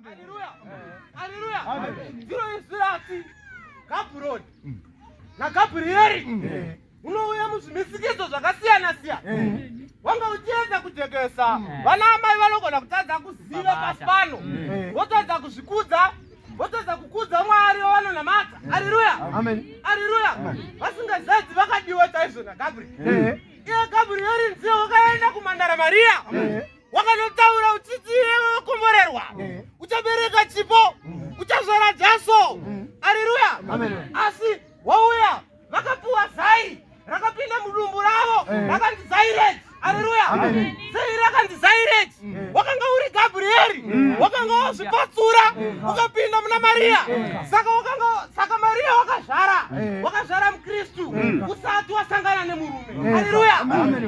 Haleluya. Haleluya. Zero Israti. Kaprod. Na Gabrieli. Unouya muzvimisikizo zvakasiyana siyana. Wanga uchiedza kutekesa vana amai vanogona kutadza kuziva pasi pano. Votadza kuzvikudza, votadza kukudza Mwari wavanonamata. Haleluya. Amen. Haleluya. Vasingazadzi vakadiwa chaizvo naGabrieli. Iye Gabrieli ndiye wakaenda kumhandara Maria. Wakanotaura utsitsi wekomborerwa. Uchabereka chipo. Uchazvara Jesu. Haleluya. Amen. Asi wauya vakapuwa zai rakapinda mudumbu ravo rakanzi Zaireti. Haleluya. Sei rakanzi Zaireti? Wakanga uri Gabrieli, wakanga wazvipatsura ukapinda muna Maria. Saka Maria wakazvara mukristu usati wasangana nemurume. Haleluya.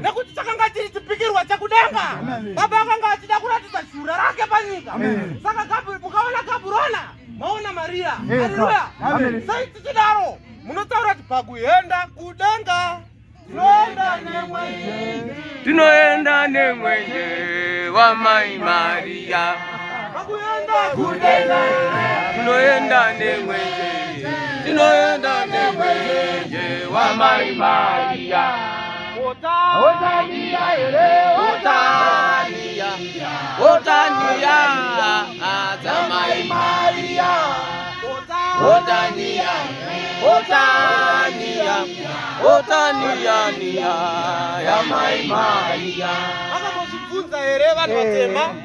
Nekuti chakanga chiri chipikirwa chakudenga. Baba akanga achida kuratidza shura rake panyika. Saka mukaona Gabrona maona Maria. Haleluya. Sei tichidaro munotaura kuti pakuenda kudenga tinoenda nemwenje wa Mai Maria. Pakuenda kudenga Tinoenda nemwenje wa Mai Maria. Otania ere Otania za Mai Maria. Otania ya Mai Maria. Vakamuzvibvunza here vanhu vatema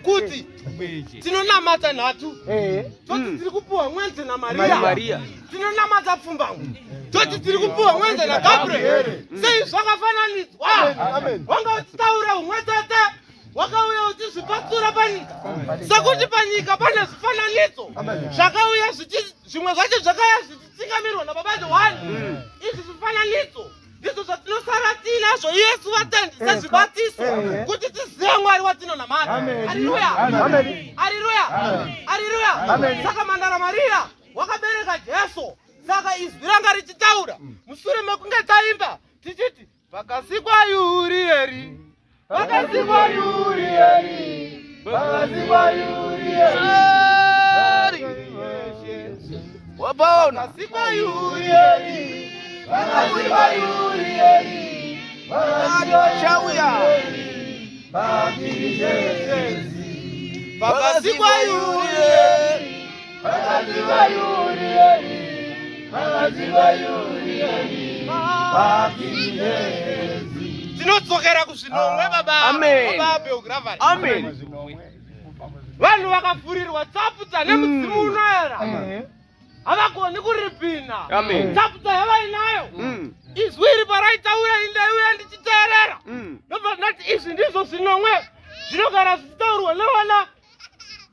kuti tinonamata nhatu toti tiri kupuwa mwenje naMaria, tinonamata pfumbamwe toti tiri kupuwa mwenje naGabrieli. Sei zvakafananidzwa? Wanga uchitaura umwe chete, wakauya uchizvipatsura panyika. Sekuti panyika pane zvifananidzo zvakauya zvimwe zvacho zvakauya zvichitsingamirwa naBaba Johani. Izvi zvifananidzo ndizvo zvatinosara tinazvo Yesu vatendi sezvibatiso kuti tizive Mwari watinonamata. Haleluya. Haleluya. Haleluya. Saka mhandara Maria wakabereka Jesu. Saka izwi ranga richitaura mushure mekunge taimba tichiti vakasikwa Urieri, vakasikwa Urieri, vakasikwa Urieri, Wapona vakasikwa Urieri, vakasikwa Urieri, Shauya vakasikwa Urieri, vakasikwa Urieri, tinodzokera kuzvinomwe baba Beogravari. Amen. Vanhu vakapfurirwa tsaputa nemudzimu unoera havagoni kuripina. Tsaputa yavainayo izwi iri paraitaura indaiuya ndichiteerera ndobva ndati izvi ndizvo zvinomwe zvinogara zvichitaurwa nevana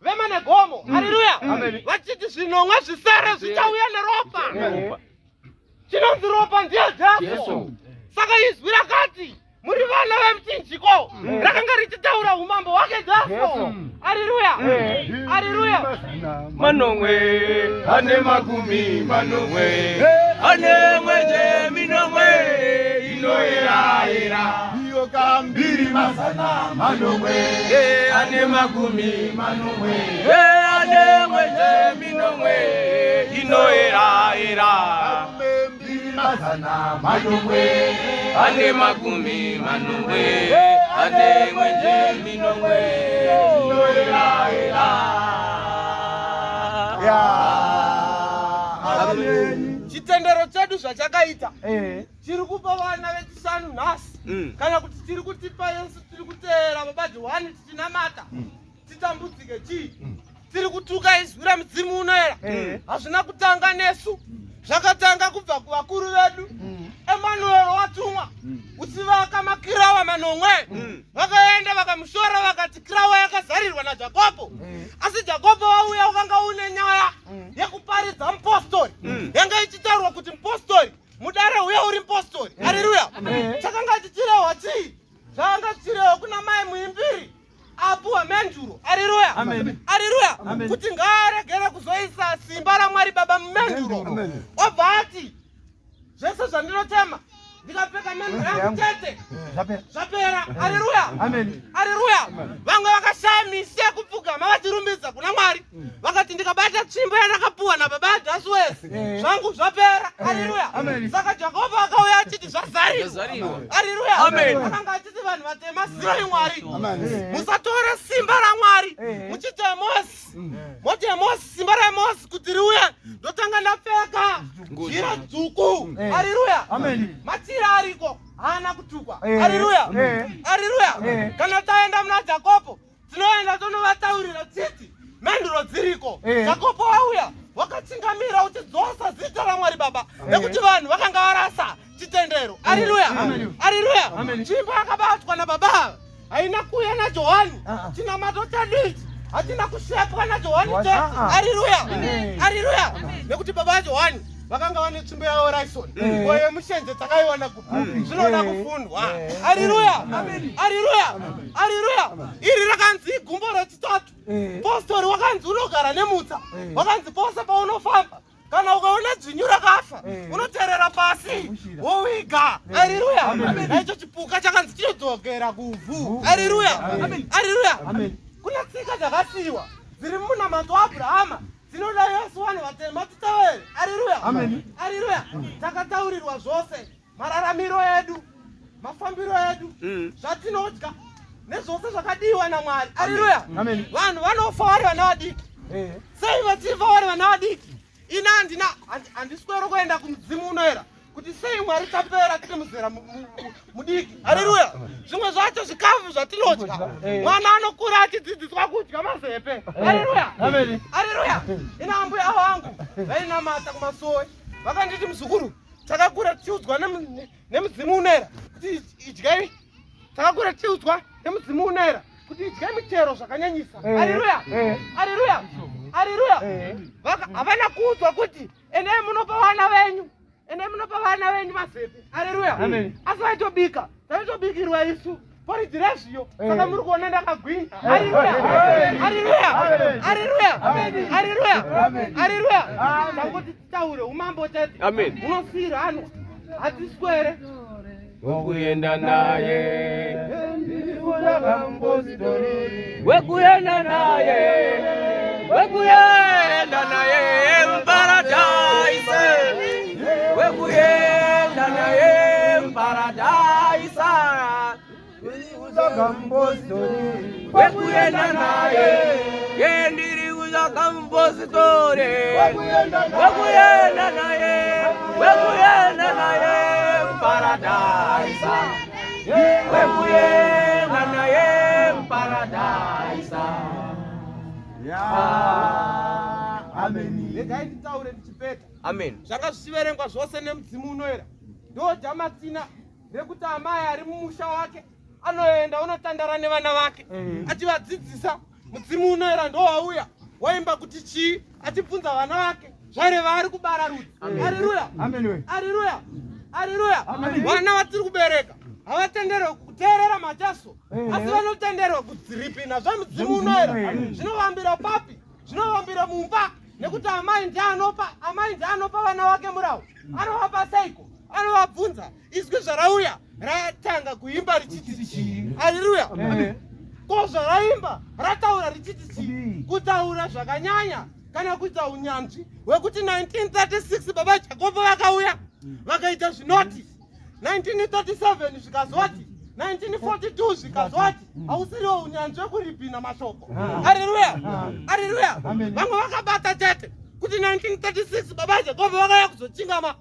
vemanegomo. Haleluya. Vachiti zvinomwe zvisere zvichauya neropa. Chinonzi ropa ndiye Jesu. Saka izwi rakati muri vana vemuchinjiko rakanga richitaura umambo wake Jesu. Haleluya. Haleluya. Manomwe ane magumi manomwe ane mwenje minomwe inoera iyo kambiri mazana manomwe ane magumi manomwe ane mwenje minomwe inoera mazana manomwe ane magumi manomwe ane mwenje minomwe inoera chitendero chedu zvachakaita chiri kupa vana vechisanu nhasi kana kuti tiri kutipa Yesu tiri kuteera Baba Johani tichinamata titambudzike chii tiri kutuka izwi ramudzimu unoera. Hazvina kutanga nesu, zvakatanga kubva kuvakuru vedu Emanuel watumwa uchivaka makirawa manomwe. Vakaenda vakamushora vakati kirawa yakazarirwa naJakobo. Asi Jakobo wauya wakanga une nyaya yekuparidza mupostori. Yanga ichitaurwa kuti mupostori mudare uya uri mupostori. Haleluya. Chakanga chichirehwa chii? Zvanga chichirehwa kuna mai muimbiri apuwa menjuro. Haleluya. Haleluya. Kuti ngaregere kuzoisa simba raMwari Baba mumenjuro. Obva ati zvese zvandinotema ndikapfeka meno yangu chete zvapera. Haleluya, haleluya. Vamwe vakashamise kupfugama vachirumbidza kuna Mwari, vakati ndikabata tsvimbo yandakapuwa nababa adhasi wese zvangu zvapera. Haleluya. Saka Jehovha akauya achiti zvazariwa. Haleluya. Akanga achiti vanhu vatema zivai Mwari, musatore simba raMwari muchite Mose. Moti Mose, simba raMose kuti riuye ndotanga ndapfeka jira dzvuku. Haleluya. Machira ariko haana kutukwa. Haleluya, haleluya. Kana taenda muna Jakobo tinoenda tonovataurira tsiti menduro dziriko. Jakobo wauya wakatsingamira uchidzosa zita raMwari Baba nekuti vanhu vakanga varasa chitendero. Haleluya, haleluya. Tsvimbo yakabatwa nababa haina kuuya naJohani, chinamato chadiki hatina kushepwa naJohani chete. Haleluya, haleluya. Nekuti baba vaJohani vakanga vane tsvimbo yavo Raisoni, uye mushenze takaiwana kuti zvinoda kufundwa. Haleluya, haleluya, haleluya. Iri rakanzi igumbo rechitatu. Postori wakanzi unogara nemutsa, wakanzi pose paunofamba kana ukaona dzvinyu rakafa unoterera pasi wowiga. Haleluya. Naicho chipuka chakanzi chinodzokera kuvhu. Haleluya, haleluya. Kuna tsika dzakasiyiwa dziri mumunamato waAbhurahama dzinoda Yesu vanhu vatema titevere. Haleluya, haleluya. Takataurirwa zvose, mararamiro edu, mafambiro edu, zvatinodya nezvose zvakadiwa naMwari. Haleluya. Vanhu vanofa vari vana vadiki. Sei vachifa vari vana vadiki? Ina handiswero kuenda kumudzimu unoera kuti sei Mwari tapera tiri muzera mudiki. Haleluya. Zvimwe zvacho zvikafu zvatinodya, mwana anokura achidzidziswa kudya mazepe. Haleluya, haleluya. Ina ambuya vangu vainamata kumasowe vakanditi muzukuru, takakura tichiudzwa nemudzimu unoera kuti idyai, takakura tichiudzwa nemudzimu unoera kuti idyai michero zvakanyanyisa. Haleluya, haleluya, haleluya. Havana kuudzwa kuti endai munopa vana venyu, endai munopa vana venyu mazepe. Haleluya. Asi vaitobika, taitobikirwa isu poriji rezviyo, saka muri kuona ndakagwinya. Haleluya, haleluya, haleluya, haleluya, haleluya. Tangoti titaure umambo chete, unosiyira hanwa hatiswere wekuenda naye, wekuenda naye, wekuenda naye paradise, wekuenda naye paradise, wekuenda naye, yendiri uza kampositori, wekuenda naye, wekuenda naye paradise, wekuenda naye paradise. Amen. Legai titaure tichipeta. Amen. Zvanga zvichiverengwa zvose nemudzimu unoera ndo jamatina rekuti amai ari mumusha wake anoenda unotandara nevana vake achivadzidzisa. Mudzimu unoera ndo wauya waimba kuti chii, achibvunza vana vake zvareva ari kubara rudzi. Haleluya, haleluya, haleluya. Vana vatiri kubereka havatenderwe kuteerera machaso, asi vanotenderwa kudziripina zvamudzimu unoera. Zvinovambira papi? Zvinovambira mumba, nekuti amai ndianopa vana vake murau. Anovapa seiko? Anovabvunza izwi zvarauya ratanga kuimba richiti chii. Haleluya. Ko zvaraimba rataura richiti chii? Kutaura zvakanyanya kana kuita unyanzvi hwekuti 1936 baba Jakobo vakauya vakaita zvinoti, 1937 zvikazoti, 1942 zvikazoti, hausiriwo unyanzvi hwekuripina mashoko. Haleluya, haleluya. Vamwe vakabata chete kuti 1936 baba Jakobo vakauya kuzochingama,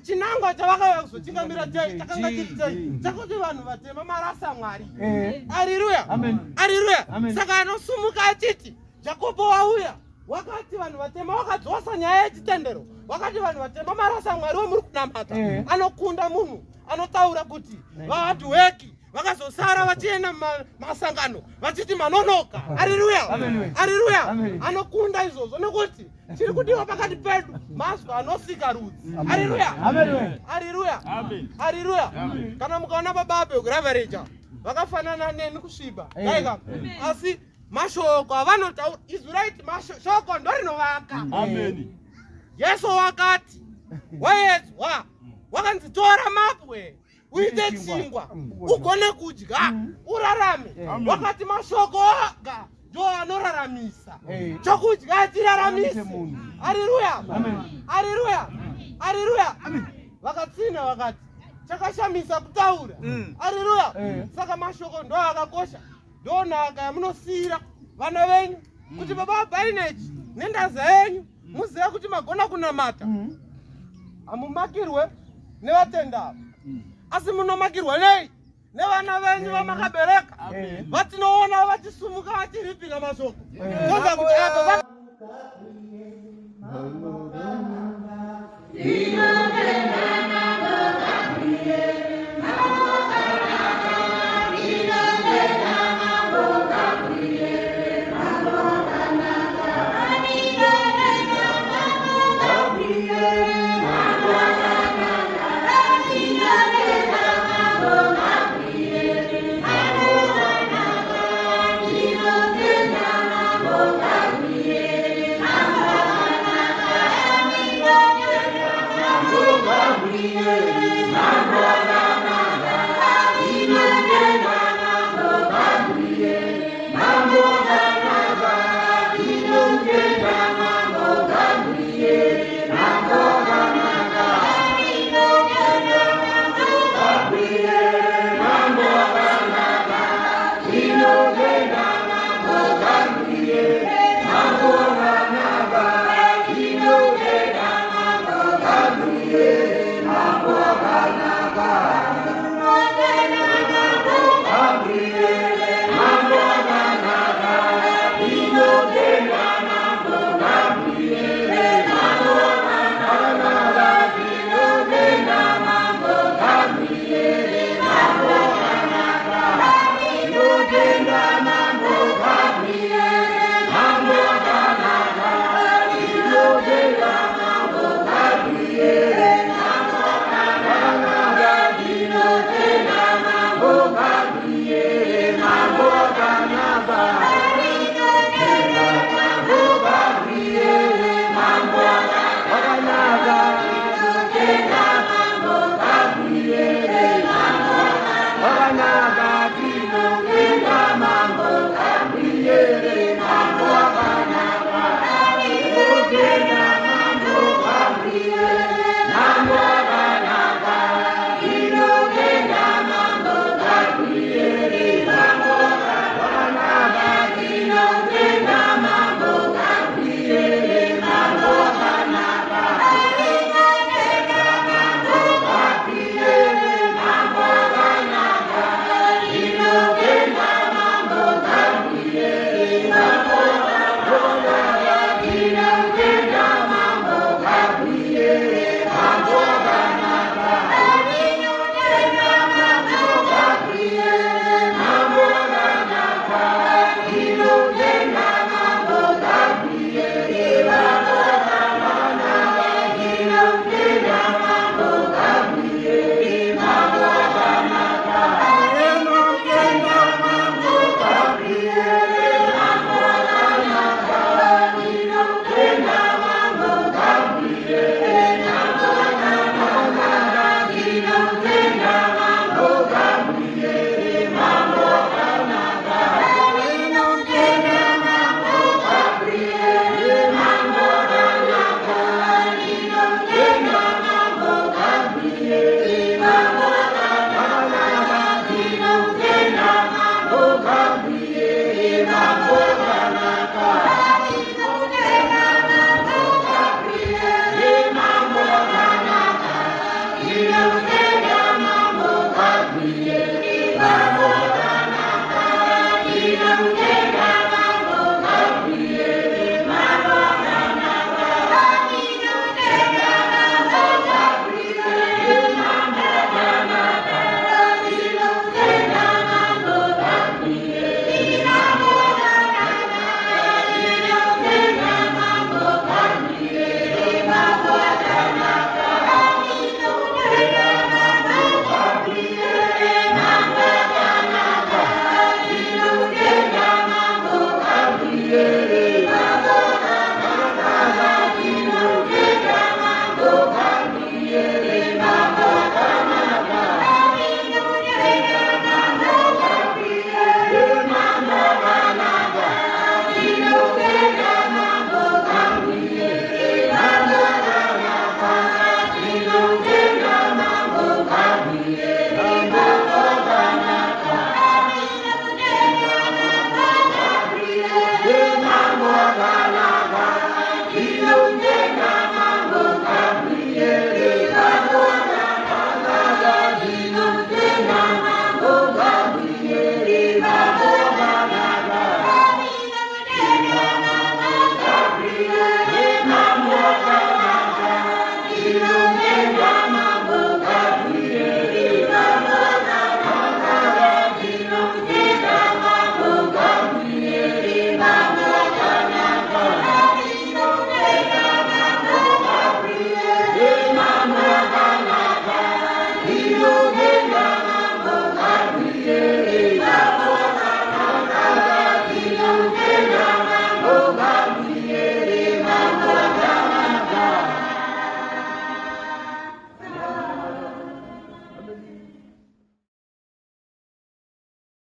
chinangwa chavakauya kuzochingamira chei chakanga chiri chei chakuti vanhu vatema marasa Mwari. Haleluya, haleluya. Saka anosumuka achiti Jakobo wauya wakati vanhu vatema wakadzosa nyaya yechitendero, wakati vanhu vatema marasa Mwari womuri kunamata, anokunda munhu anotaura kuti vahadhiweki vakazosara vachienda masangano vachiti manonoka. Haleluya, haleluya. Anokunda izvozvo nekuti chiri kudiwa pakati pedu mazwa anosika rudzi. Haleluya, haleluya, haleluya. Kana mukaona baba aBheogravereja vakafanana neni kusviba daika, asi mashoko avanotaura izwi raiti mashoko ndo rinovaka. Yesu wakati waedzwa wakanzitora mapwe uite chingwa ugone kudya urarame. Wakati mashoko aka ndo anoraramisa. Chokudya tiraramise. Haleluya. Haleluya. Haleluya. Vakatsina vakati chakashamisa kutaura. Haleluya. Saka mashoko ndo akakosha. Ndo nhaka yamunosira vana venyu kuti baba bainechi nendaza yenyu muzive kuti magona kunamata. Amumakirwe nevatenda asi munomakirwa nei nevana venyu vamakabereka vatinoona vachisumuka vachiripira mashoko. Toza kuti apa Yeah.